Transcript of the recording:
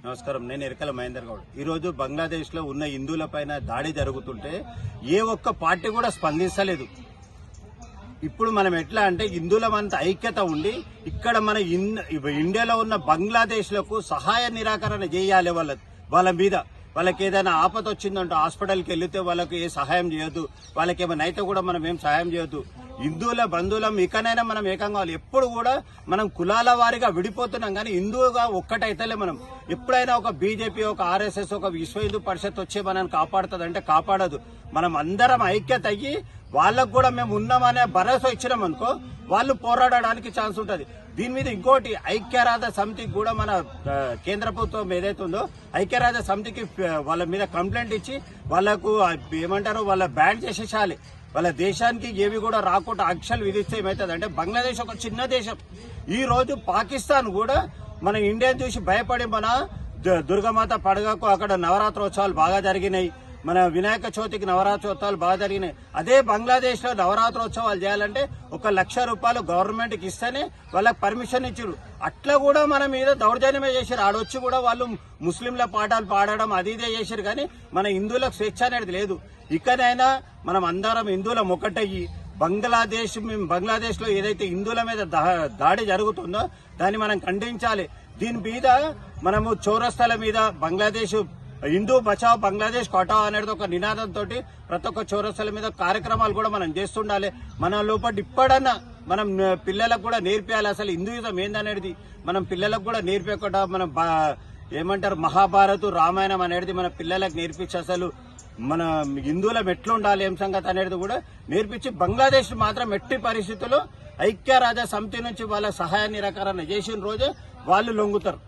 నమస్కారం. నేను ఎరకల మహేందర్ గౌడ్. ఈరోజు బంగ్లాదేశ్ లో ఉన్న హిందువులపైన దాడి జరుగుతుంటే ఏ ఒక్క పార్టీ కూడా స్పందించలేదు. ఇప్పుడు మనం ఎట్లా అంటే హిందువులమంతా ఐక్యత ఉండి ఇక్కడ మన ఇండియాలో ఉన్న బంగ్లాదేశ్ లకు సహాయ నిరాకరణ చేయాలి. వాళ్ళ మీద వాళ్ళకి ఏదైనా ఆపద వచ్చిందంటే హాస్పిటల్కి వెళ్తే వాళ్ళకి ఏ సహాయం చేయొద్దు. వాళ్ళకి ఏమైనా అయితే కూడా మనం ఏం సహాయం చేయొద్దు. హిందువుల బంధువులం ఇకనైనా మనం ఏకం కావాలి. ఎప్పుడు కూడా మనం కులాల వారిగా విడిపోతున్నాం కానీ హిందువుగా ఒక్కటైతేలే. మనం ఎప్పుడైనా ఒక బీజేపీ, ఒక ఆర్ఎస్ఎస్, ఒక విశ్వ హిందూ పరిషత్ వచ్చి మనల్ని కాపాడుతుందంటే కాపాడదు. మనం అందరం ఐక్యత అయ్యి వాళ్ళకు కూడా మేము ఉన్నామనే భరోసా ఇచ్చినాం అనుకో, వాళ్ళు పోరాడడానికి ఛాన్స్ ఉంటుంది. దీని మీద ఇంకోటి ఐక్యరాజ్య సమితికి కూడా మన కేంద్ర ప్రభుత్వం ఏదైతే ఉందో ఐక్యరాజ్య సమితికి వాళ్ళ మీద కంప్లైంట్ ఇచ్చి వాళ్ళకు ఏమంటారు వాళ్ళ బ్యాన్ చేసేసాలి. వాళ్ళ దేశానికి ఏవి కూడా రాకుండా ఆంక్షలు విధిస్తే ఏమవుతుంది అంటే బంగ్లాదేశ్ ఒక చిన్న దేశం. ఈ రోజు పాకిస్తాన్ కూడా మన ఇండియాని చూసి భయపడి మన దుర్గమాత పండుగకు అక్కడ నవరాత్రోత్సవాలు బాగా జరిగినాయి. మన వినాయక చవితికి నవరాత్రోత్సవాలు బాగా జరిగినాయి. అదే బంగ్లాదేశ్ లో నవరాత్రోత్సవాలు చేయాలంటే ₹1,00,000 గవర్నమెంట్ కి ఇస్తేనే వాళ్ళకి పర్మిషన్ ఇచ్చారు. అట్లా కూడా మన మీద దౌర్జన్యమే చేశారు. ఆడొచ్చి కూడా వాళ్ళు ముస్లింల పాటలు పాడడం అది ఇదే చేశారు. కానీ మన హిందువులకు స్వేచ్ఛ అనేది లేదు. ఇకనైనా మనం అందరం హిందువులం ఒకటయ్యి బంగ్లాదేశ్ లో ఏదైతే హిందువుల మీద దాడి జరుగుతుందో దాన్ని మనం ఖండించాలి. దీని మీద మనము చౌరస్తాల మీద బంగ్లాదేశ్ హిందూ బచావ్ బంగ్లాదేశ్ హటావ్ అనేది ఒక నినాదంతో ప్రతి ఒక్క చౌరస్తాల మీద కార్యక్రమాలు కూడా మనం చేస్తుండాలి. మన లోపల ఇప్పుడన్నా మనం పిల్లలకు కూడా నేర్పియాలి. అసలు హిందూయిజం ఏందనేది మనం పిల్లలకు కూడా నేర్పకుండా మనం ఏమంటారు మహాభారత్, రామాయణం అనేది మన పిల్లలకు నేర్పించి అసలు మన హిందువులం ఎట్లుండాలి ఏం సంగతి అనేది కూడా నేర్పించి బంగ్లాదేశ్ మాత్రం ఎట్టి పరిస్థితుల్లో ఐక్యరాజ్య సమితి నుంచి వాళ్ళ సహాయ నిరాకరణ చేసిన రోజే వాళ్ళు లొంగుతారు.